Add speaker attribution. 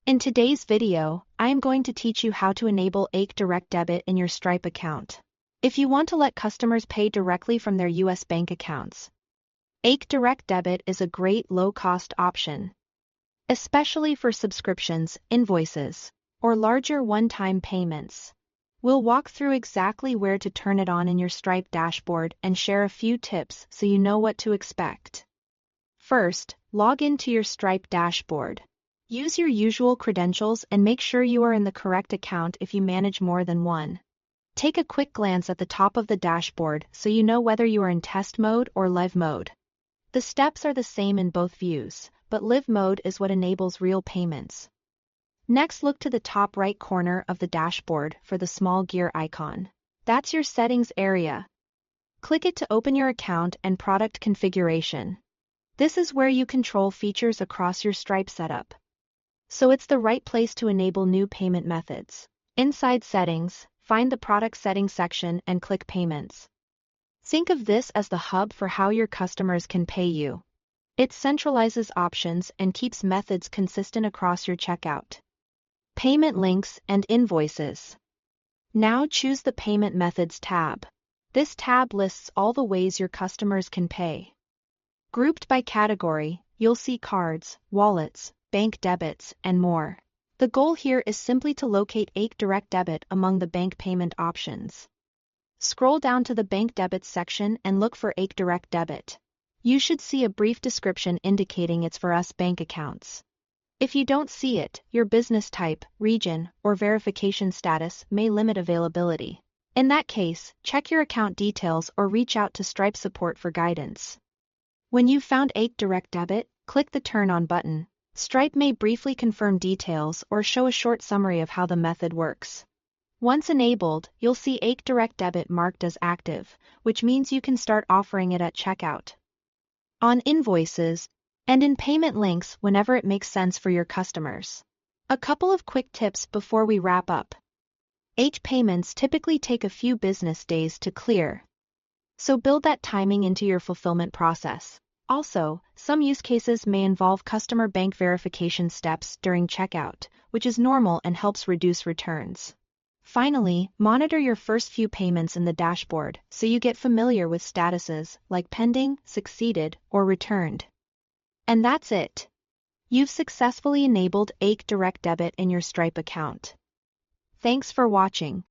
Speaker 1: In today's video, I am going to teach you how to enable ACH Direct Debit in your Stripe account. If you want to let customers pay directly from their US bank accounts, ACH Direct Debit is a great low-cost option, especially for subscriptions, invoices, or larger one-time payments. We'll walk through exactly where to turn it on in your Stripe dashboard and share a few tips so you know what to expect. First, log into your Stripe dashboard. Use your usual credentials and make sure you are in the correct account if you manage more than one. Take a quick glance at the top of the dashboard so you know whether you are in test mode or live mode. The steps are the same in both views, but live mode is what enables real payments. Next, look to the top right corner of the dashboard for the small gear icon. That's your settings area. Click it to open your account and product configuration. This is where you control features across your Stripe setup, so it's the right place to enable new payment methods. Inside Settings, find the Product Settings section and click Payments. Think of this as the hub for how your customers can pay you. It centralizes options and keeps methods consistent across your checkout. Payment Links and Invoices. Now choose the Payment Methods tab. This tab lists all the ways your customers can pay. Grouped by category, you'll see cards, wallets, bank debits, and more. The goal here is simply to locate ACH Direct Debit among the bank payment options. Scroll down to the Bank Debits section and look for ACH Direct Debit. You should see a brief description indicating it's for US bank accounts. If you don't see it, your business type, region, or verification status may limit availability. In that case, check your account details or reach out to Stripe support for guidance. When you've found ACH Direct Debit, click the Turn On button. Stripe may briefly confirm details or show a short summary of how the method works. Once enabled, you'll see ACH Direct Debit marked as active, which means you can start offering it at checkout, on invoices, and in payment links whenever it makes sense for your customers. A couple of quick tips before we wrap up. ACH payments typically take a few business days to clear, so build that timing into your fulfillment process. Also, some use cases may involve customer bank verification steps during checkout, which is normal and helps reduce returns. Finally, monitor your first few payments in the dashboard so you get familiar with statuses like pending, succeeded, or returned. And that's it. You've successfully enabled ACH Direct Debit in your Stripe account. Thanks for watching.